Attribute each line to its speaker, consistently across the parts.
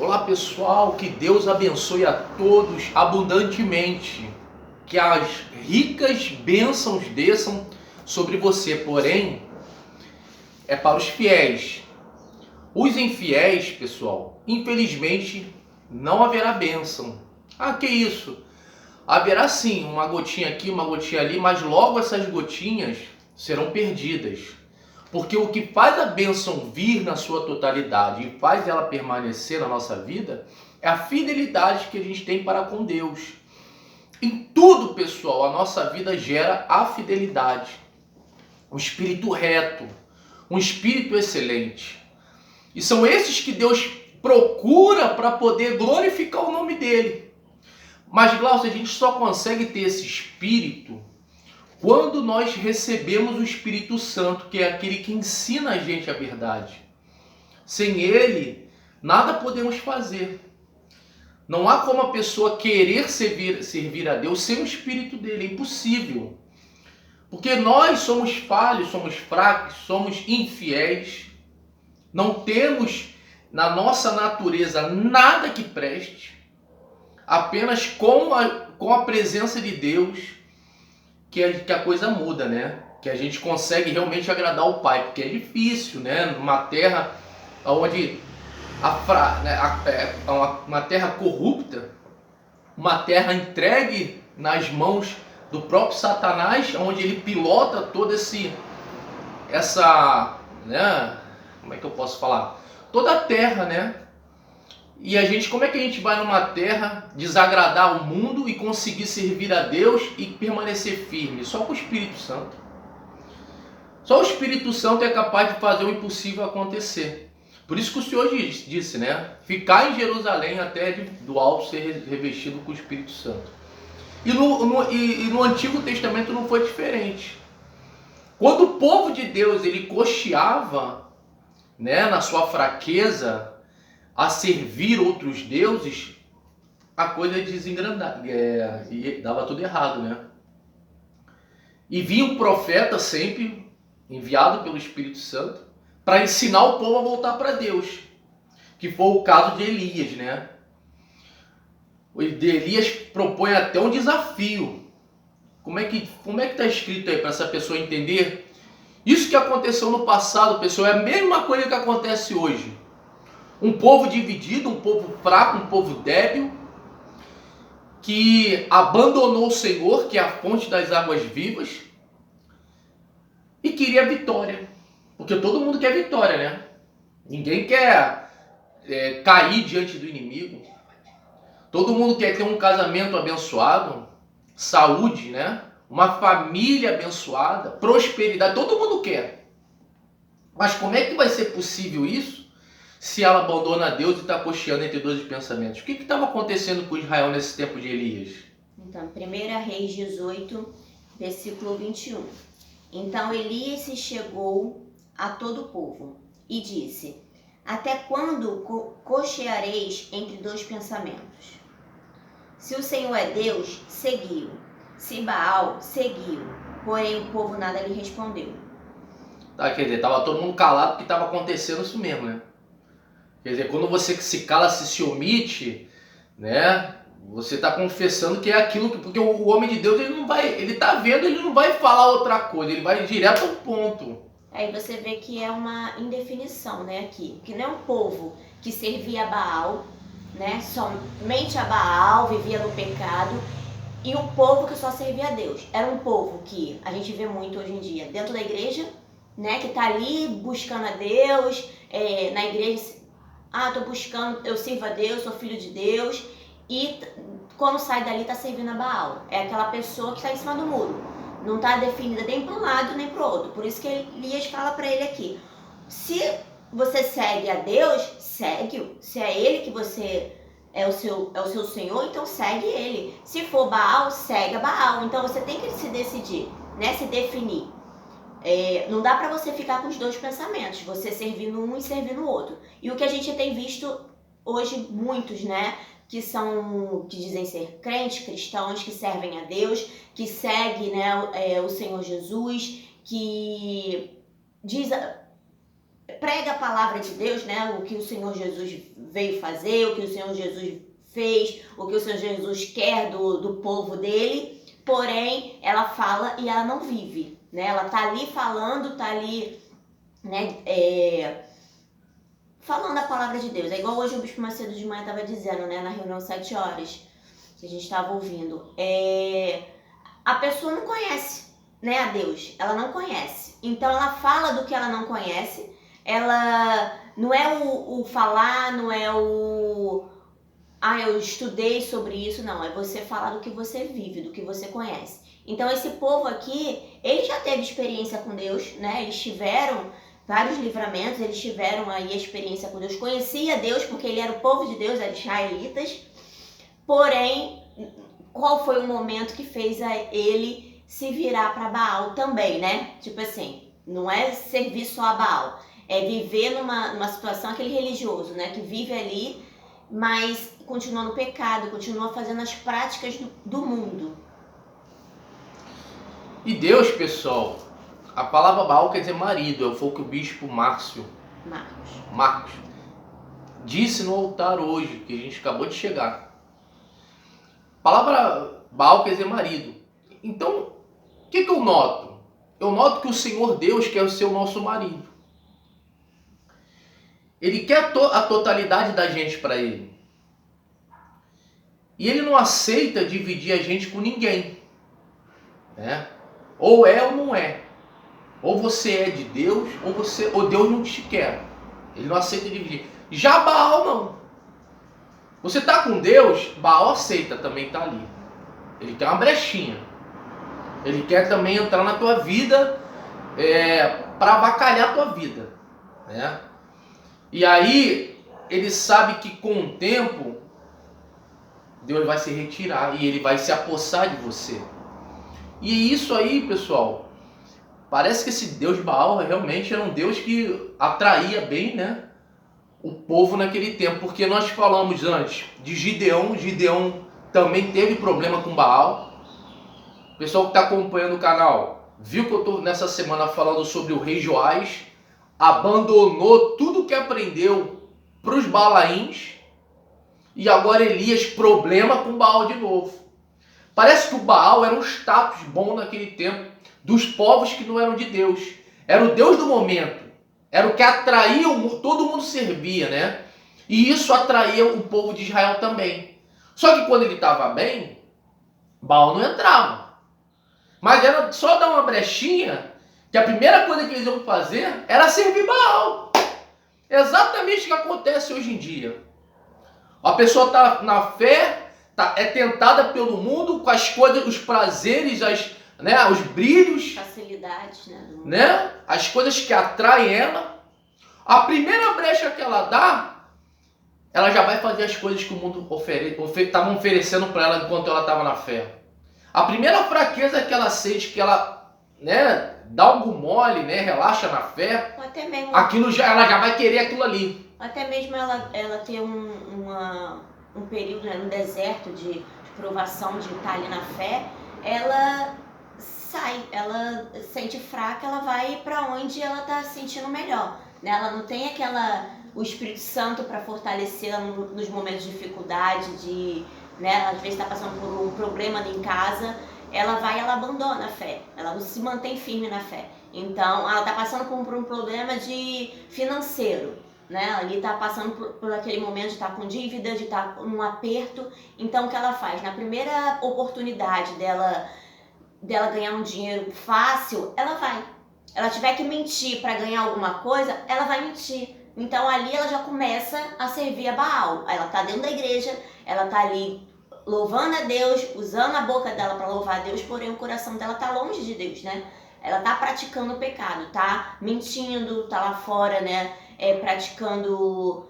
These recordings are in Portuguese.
Speaker 1: Olá pessoal, que Deus abençoe a todos abundantemente, que as ricas bênçãos desçam sobre você, porém, é para os fiéis. Os infiéis, pessoal, infelizmente não haverá bênção. Ah, que isso? Haverá sim, uma gotinha aqui, uma gotinha ali, mas logo essas gotinhas serão perdidas. Porque o que faz a bênção vir na sua totalidade e faz ela permanecer na nossa vida é a fidelidade que a gente tem para com Deus. Em tudo, pessoal, a nossa vida gera a fidelidade. Um espírito reto, um espírito excelente. E são esses que Deus procura para poder glorificar o nome dele. Mas, Glaucio, a gente só consegue ter esse espírito quando nós recebemos o Espírito Santo, que é aquele que ensina a gente a verdade. Sem ele, nada podemos fazer. Não há como a pessoa querer servir a Deus sem o Espírito dele, é impossível. Porque nós somos falhos, somos fracos, somos infiéis, não temos na nossa natureza nada que preste, apenas com a presença de Deus que a coisa muda, né? Que a gente consegue realmente agradar o Pai, porque é difícil, né? Numa terra onde uma terra corrupta, uma terra entregue nas mãos do próprio Satanás, onde ele pilota toda né? Como é que eu posso falar? Toda a terra, né? E como é que a gente vai numa terra desagradar o mundo e conseguir servir a Deus e permanecer firme? Só com o Espírito Santo. Só o Espírito Santo é capaz de fazer o impossível acontecer. Por isso que o Senhor disse, né? Ficar em Jerusalém até do alto ser revestido com o Espírito Santo. E no Antigo Testamento não foi diferente. Quando o povo de Deus ele cocheava, né, na sua fraqueza, a servir outros deuses, a coisa desengrandava, e dava tudo errado, né? E vinha um profeta sempre, enviado pelo Espírito Santo, para ensinar o povo a voltar para Deus, que foi o caso de Elias, né? O de Elias propõe até um desafio. Como é que está escrito aí para essa pessoa entender? Isso que aconteceu no passado, pessoal, é a mesma coisa que acontece hoje. Um povo dividido, um povo fraco, um povo débil, que abandonou o Senhor, que é a fonte das águas vivas, e queria vitória. Porque todo mundo quer vitória, né? Ninguém quer cair diante do inimigo. Todo mundo quer ter um casamento abençoado, saúde, né? Uma família abençoada, prosperidade, todo mundo quer. Mas como é que vai ser possível isso se ela abandona Deus e está cocheando entre dois pensamentos? O que estava acontecendo com Israel nesse tempo de Elias?
Speaker 2: Então, 1 Reis 18, versículo 21. Então Elias se chegou a todo o povo e disse: até quando cocheareis entre dois pensamentos? Se o Senhor é Deus, seguiu. Se Baal, seguiu. Porém o povo nada lhe respondeu.
Speaker 1: Tá, quer dizer, estava todo mundo calado porque estava acontecendo isso mesmo, né? Quer dizer, quando você se cala, se omite, né? Você está confessando que é aquilo que... Porque o homem de Deus, ele está vendo, ele não vai falar outra coisa, ele vai direto ao ponto.
Speaker 2: Aí você vê que é uma indefinição, né, aqui. Que não é um povo que servia a Baal, né? Somente a Baal, vivia no pecado. E um povo que só servia a Deus. Era um povo que a gente vê muito hoje em dia dentro da igreja, né? Que está ali buscando a Deus, na igreja... tô buscando, eu sirvo a Deus, sou filho de Deus. E quando sai dali tá servindo a Baal. É aquela pessoa que está em cima do muro. Não está definida nem para um lado nem para o outro. Por isso que Elias fala para ele aqui: se você segue a Deus, segue-o. Se é ele que você é o seu Senhor, então segue ele. Se for Baal, segue a Baal. Então você tem que se decidir, né? Se definir. Não dá para você ficar com os dois pensamentos, você servir no um e servir no outro. E o que a gente tem visto hoje, muitos, né, que dizem ser crentes, cristãos, que servem a Deus, que seguem, né, o Senhor Jesus, que diz prega a palavra de Deus, né? O que o Senhor Jesus veio fazer, o que o Senhor Jesus fez, o que o Senhor Jesus quer do povo dele, porém ela fala e ela não vive, né? Ela tá ali falando, tá ali, né? Falando a palavra de Deus. É igual hoje o Bispo Macedo de manhã estava dizendo, né? Na reunião 7 horas, que a gente estava ouvindo. A pessoa não conhece, né, a Deus. Ela não conhece. Então ela fala do que ela não conhece. Ela não é o falar, não é eu estudei sobre isso, não. É você falar do que você vive, do que você conhece. Então esse povo aqui, ele já teve experiência com Deus, né? Eles tiveram vários livramentos, eles tiveram aí a experiência com Deus. Conhecia Deus porque ele era o povo de Deus, eram israelitas. Porém, qual foi o momento que fez ele se virar para Baal também, né? Tipo assim, não é servir só a Baal. É viver numa situação, aquele religioso, né? Que vive ali, mas continua no pecado, continua fazendo as práticas do mundo.
Speaker 1: E Deus, pessoal, a palavra Baal quer dizer marido, foi o que o bispo Marcos disse no altar hoje, que a gente acabou de chegar. A palavra Baal quer dizer marido. Então, o que eu noto? Eu noto que o Senhor Deus quer ser o nosso marido. Ele quer a totalidade da gente para ele. E ele não aceita dividir a gente com ninguém, né? Ou é ou não é. Ou você é de Deus, ou Deus não te quer. Ele não aceita dividir. Já Baal não. Você está com Deus, Baal aceita também estar ali. Ele quer uma brechinha. Ele quer também entrar na tua vida para avacalhar a tua vida, né? E aí ele sabe que com o tempo Deus vai se retirar e ele vai se apossar de você. E isso aí, pessoal, parece que esse Deus Baal realmente era um Deus que atraía bem, né, o povo naquele tempo. Porque nós falamos antes de Gideão. Gideão também teve problema com Baal. O pessoal que está acompanhando o canal viu que eu estou nessa semana falando sobre o rei Joás. Abandonou tudo que aprendeu para os Balaíns. E agora Elias, problema com Baal de novo. Parece que o Baal era um status bom naquele tempo dos povos que não eram de Deus. Era o Deus do momento. Era o que atraía, todo mundo servia, né? E isso atraía o povo de Israel também. Só que quando ele estava bem, Baal não entrava. Mas era só dar uma brechinha, que a primeira coisa que eles iam fazer era servir Baal. Exatamente o que acontece hoje em dia. A pessoa está na fé, é tentada pelo mundo com as coisas, os prazeres, os brilhos,
Speaker 2: facilidades,
Speaker 1: né? As coisas que atraem ela. A primeira brecha que ela dá, ela já vai fazer as coisas que o mundo estava oferecendo para ela enquanto ela estava na fé. A primeira fraqueza que ela sente, que ela, né, dá algo mole, né, relaxa na fé,
Speaker 2: até mesmo,
Speaker 1: ela já vai querer aquilo ali.
Speaker 2: Até mesmo ela ter um período, né, no deserto de provação, de estar ali na fé, ela sai, ela sente fraca, ela vai para onde ela está se sentindo melhor, né? Ela não tem o Espírito Santo para fortalecê-la nos momentos de dificuldade, né? Às vezes está passando por um problema em casa, ela abandona a fé, ela não se mantém firme na fé. Então, ela está passando por um problema financeiro, né? Ali está passando por aquele momento de estar com dívida, de estar num aperto. Então, o que ela faz? Na primeira oportunidade dela ganhar um dinheiro fácil, ela vai. Ela tiver que mentir para ganhar alguma coisa, ela vai mentir. Então, ali ela já começa a servir a Baal. Ela está dentro da igreja, ela está ali louvando a Deus, usando a boca dela para louvar a Deus, porém o coração dela está longe de Deus, né? Ela está praticando o pecado, tá mentindo, tá lá fora, né? Praticando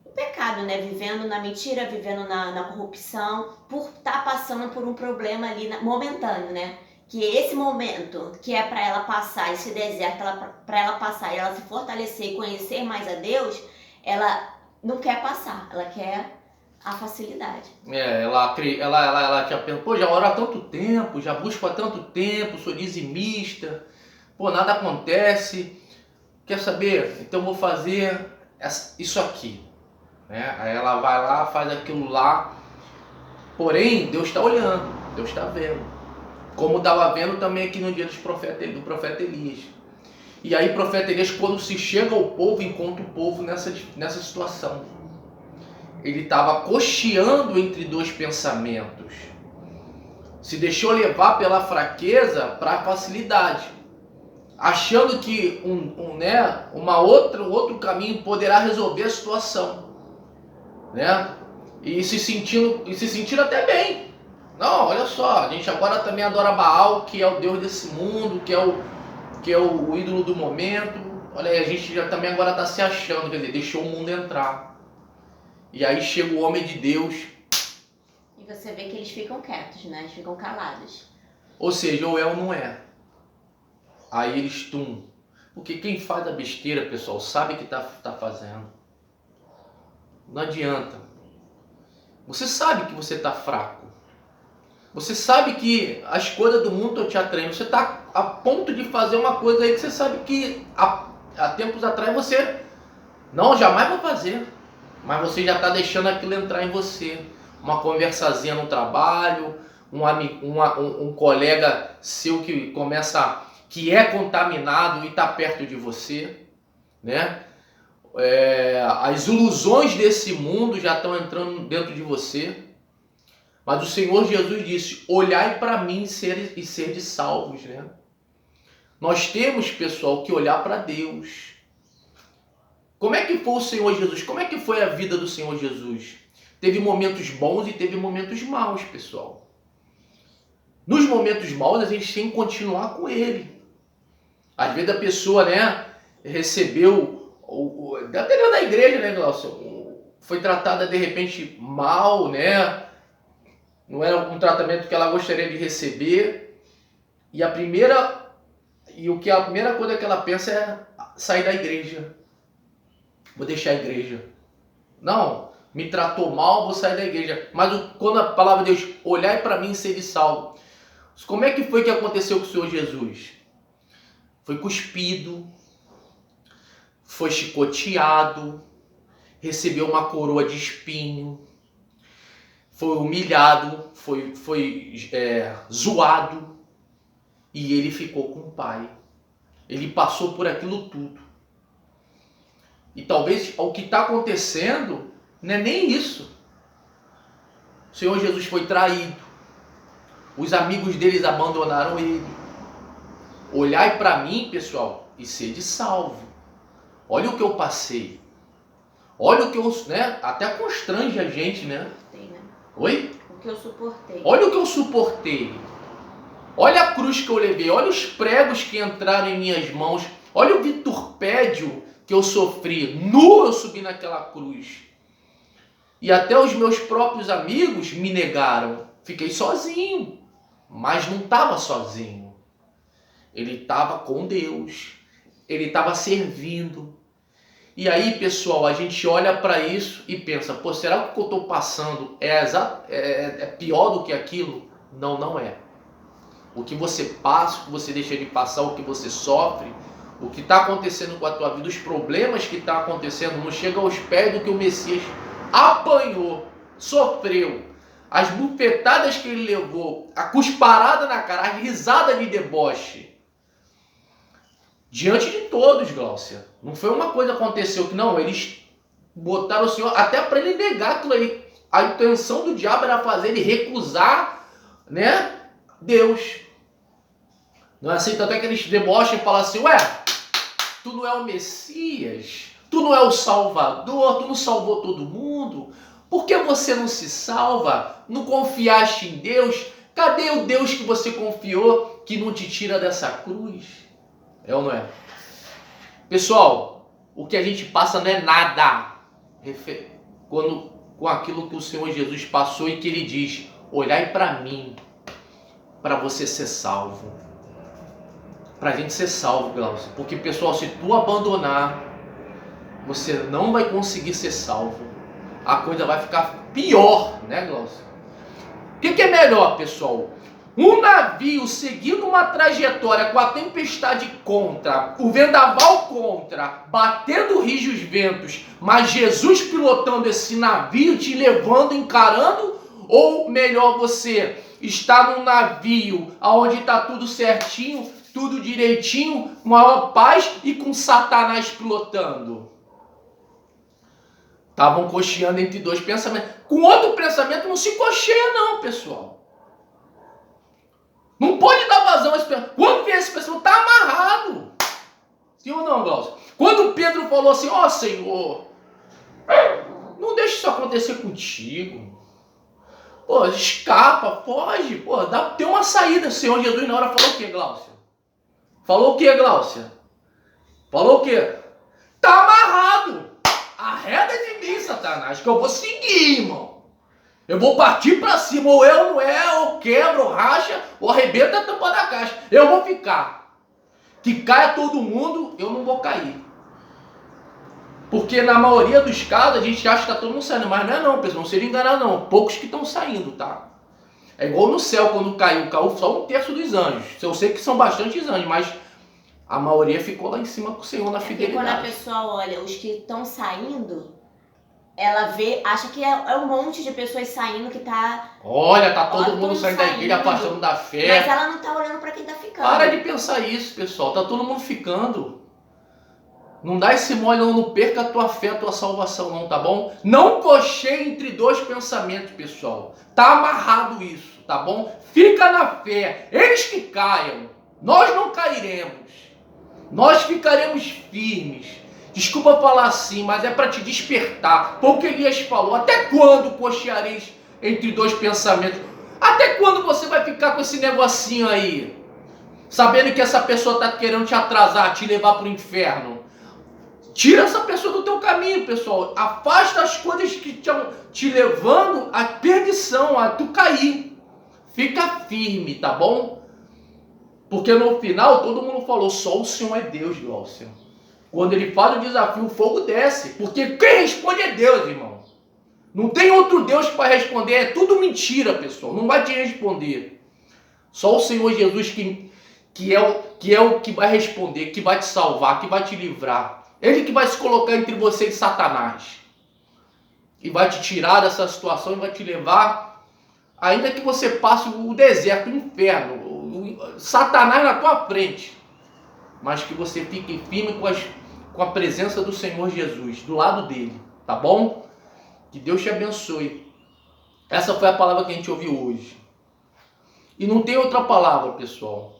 Speaker 2: o pecado, né? Vivendo na mentira, vivendo na corrupção, por estar passando por um problema ali momentâneo, né? Que esse momento que é para ela passar, esse deserto para ela passar e ela se fortalecer e conhecer mais a Deus, ela não quer passar, ela quer a facilidade.
Speaker 1: Ela já pensa, já oro há tanto tempo, já busco há tanto tempo, sou dizimista, nada acontece. quer saber? Então vou fazer isso aqui. Né? Aí ela vai lá, faz aquilo lá. Porém, Deus está olhando, Deus está vendo. Como estava vendo também aqui no dia do profeta Elias. E aí o profeta Elias, quando se chega ao povo, encontra o povo nessa situação. Ele estava cocheando entre dois pensamentos. Se deixou levar pela fraqueza para a facilidade. Achando que um outro caminho poderá resolver a situação. Né? E se sentindo até bem. Não, olha só, a gente agora também adora Baal, que é o Deus desse mundo, que é o ídolo do momento. Olha aí, a gente já também agora está se achando, quer dizer, deixou o mundo entrar. E aí chega o homem de Deus.
Speaker 2: E você vê que eles ficam quietos, né? Eles ficam calados.
Speaker 1: Ou seja, ou é ou não é. Aí eles Porque quem faz a besteira, pessoal, sabe que tá fazendo. Não adianta. Você sabe que você está fraco. Você sabe que as coisas do mundo estão te atraindo. Você está a ponto de fazer uma coisa aí que você sabe que há tempos atrás você... Não, jamais vou fazer. Mas você já está deixando aquilo entrar em você. Uma conversazinha no trabalho, um colega seu que é contaminado e está perto de você, né? As ilusões desse mundo já estão entrando dentro de você. Mas o Senhor Jesus disse: olhai para mim e serdes salvos, né? Nós temos, pessoal, que olhar para Deus. Como é que foi o Senhor Jesus? Como é que foi a vida do Senhor Jesus? Teve momentos bons e teve momentos maus, pessoal. Nos momentos maus, a gente tem que continuar com Ele. Às vezes a pessoa, né, recebeu, dependendo da igreja, né, Glaucio, foi tratada de repente mal, né? Não era um tratamento que ela gostaria de receber. E a primeira coisa que ela pensa é sair da igreja. Vou deixar a igreja. Não, me tratou mal, vou sair da igreja. Mas quando a palavra de Deus, olhai para mim e sede salvo. Como é que foi que aconteceu com o Senhor Jesus? Foi cuspido, foi chicoteado, recebeu uma coroa de espinho, foi humilhado, foi zoado, e ele ficou com o Pai. Ele passou por aquilo tudo. E talvez o que está acontecendo não é nem isso. O Senhor Jesus foi traído. Os amigos deles abandonaram ele. Olhai para mim, pessoal, e sede salvo. Olha o que eu passei. Olha o que eu... né? Até constrange a gente, né? Oi?
Speaker 2: O que eu suportei.
Speaker 1: Olha o que eu suportei. Olha a cruz que eu levei. Olha os pregos que entraram em minhas mãos. Olha o vitupédio que eu sofri. Nu eu subi naquela cruz. E até os meus próprios amigos me negaram. Fiquei sozinho. Mas não estava sozinho. Ele estava com Deus. Ele estava servindo. E aí, pessoal, a gente olha para isso e pensa, pô, será que o que eu estou passando é pior do que aquilo? Não, não é. O que você passa, o que você deixa de passar, o que você sofre, o que está acontecendo com a tua vida, os problemas que estão acontecendo, não chega aos pés do que o Messias apanhou, sofreu, as bufetadas que ele levou, a cusparada na cara, a risada de deboche. Diante de todos, Gláucia. Não foi uma coisa que aconteceu que não, eles botaram o Senhor até para ele negar aquilo aí. A intenção do diabo era fazer ele recusar, né, Deus. Não é assim? Tanto é que eles debocham e falam assim, ué, tu não é o Messias? Tu não é o Salvador? Tu não salvou todo mundo? Por que você não se salva? Não confiaste em Deus? Cadê o Deus que você confiou que não te tira dessa cruz? É ou não é? Pessoal, o que a gente passa não é nada com aquilo que o Senhor Jesus passou e que Ele diz, olhai para mim, para você ser salvo. Para a gente ser salvo, Glaucio. Porque, pessoal, se tu abandonar, você não vai conseguir ser salvo. A coisa vai ficar pior, né, Glaucio? O que é melhor, pessoal? Um navio seguindo uma trajetória com a tempestade contra, o vendaval contra, batendo rijos ventos, mas Jesus pilotando esse navio, te levando, encarando, ou melhor, você está num navio onde está tudo certinho, tudo direitinho, maior paz e com Satanás pilotando? Estavam cocheando entre dois pensamentos. Com outro pensamento não se cocheia não, pessoal. Não pode dar vazão a esse pensamento. Quando vem esse pensamento, está amarrado. Sim ou não, Glaucio? Quando Pedro falou assim, ó Senhor, não deixe isso acontecer contigo. Pô, escapa, foge. Pô, tem uma saída. O Senhor Jesus na hora falou o quê, Glaucia? Falou o quê, Glaucia? Falou o quê? Tá amarrado. Arreda de mim, Satanás, que eu vou seguir, irmão. Eu vou partir pra cima, ou eu não é, ou quebra, ou racha, ou arrebenta a tampa da caixa. Eu vou ficar. Que caia todo mundo, eu não vou cair. Porque na maioria dos casos a gente acha que tá todo mundo saindo, mas não é não, pessoal, não seja enganado não. Poucos que estão saindo, tá? É igual no céu quando caiu só 1/3 dos anjos. Eu sei que são bastantes anjos, mas a maioria ficou lá em cima com o Senhor na fidelidade.
Speaker 2: Porque quando a pessoa olha os que estão saindo, ela vê, acha que é um monte de pessoas saindo que tá...
Speaker 1: Olha, tá todo mundo saindo da igreja, afastando da fé.
Speaker 2: Mas ela não tá olhando pra quem tá ficando.
Speaker 1: Para de pensar isso, pessoal. Tá todo mundo ficando. Não dá esse mole, não perca a tua fé, a tua salvação não, tá bom? Não cocheie entre dois pensamentos, pessoal. Tá amarrado isso, tá bom? Fica na fé. Eles que caiam, nós não cairemos. Nós ficaremos firmes. Desculpa falar assim, mas é para te despertar. Porque Elias falou, até quando cocheareis entre dois pensamentos? Até quando você vai ficar com esse negocinho aí? Sabendo que essa pessoa tá querendo te atrasar, te levar pro inferno. Tira essa pessoa do teu caminho, pessoal. Afasta as coisas que estão te levando à perdição, a tu cair. Fica firme, tá bom? Porque no final todo mundo falou, só o Senhor é Deus, Glaucio. Quando ele faz o desafio, o fogo desce. Porque quem responde é Deus, irmão. Não tem outro Deus que vai responder. É tudo mentira, pessoal. Não vai te responder. Só o Senhor Jesus que é o que vai responder, que vai te salvar, que vai te livrar. Ele que vai se colocar entre você e Satanás. E vai te tirar dessa situação e vai te levar, ainda que você passe o deserto, o inferno, Satanás na tua frente. Mas que você fique firme com a presença do Senhor Jesus, do lado dele. Tá bom? Que Deus te abençoe. Essa foi a palavra que a gente ouviu hoje. E não tem outra palavra, pessoal.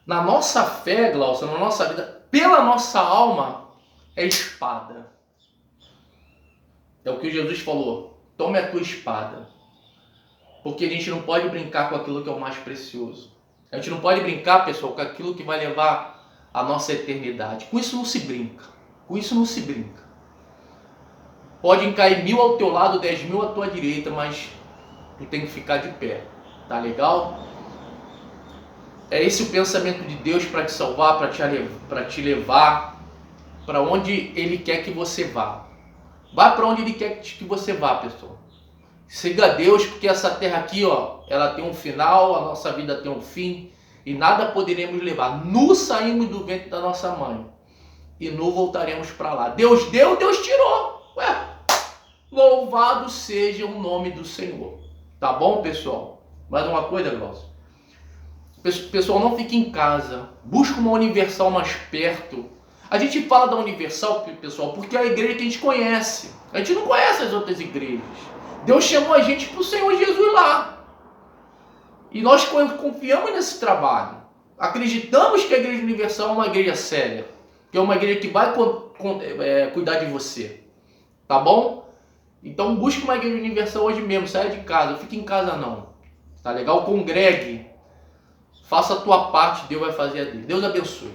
Speaker 1: Na nossa fé, Glaucia, na nossa vida, pela nossa alma, é espada. É o que Jesus falou. Tome a tua espada. Porque a gente não pode brincar com aquilo que é o mais precioso. A gente não pode brincar, pessoal, com aquilo que vai levar a nossa eternidade. Com isso não se brinca. Com isso não se brinca. Podem cair 1000 ao teu lado, 10.000 à tua direita, mas tu tem que ficar de pé. Tá legal? É esse o pensamento de Deus para te salvar, para te levar para onde Ele quer que você vá. Vá para onde Ele quer que você vá, pessoal. Siga Deus, porque essa terra aqui, ó, ela tem um final, a nossa vida tem um fim e nada poderemos levar. Nu saímos do ventre da nossa mãe e nu voltaremos para lá. Deus deu, Deus tirou. Ué, louvado seja o nome do Senhor. Tá bom, pessoal? Mais uma coisa, Glaucio. Pessoal, não fique em casa. Busca uma Universal mais perto. A gente fala da Universal, pessoal, porque é a igreja que a gente conhece. A gente não conhece as outras igrejas. Deus chamou a gente para o Senhor Jesus lá. E nós confiamos nesse trabalho. Acreditamos que a Igreja Universal é uma igreja séria. Que é uma igreja que vai cuidar de você. Tá bom? Então busque uma Igreja Universal hoje mesmo. Saia de casa. Fique em casa não. Tá legal? Congregue. Faça a tua parte. Deus vai fazer a dele. Deus abençoe.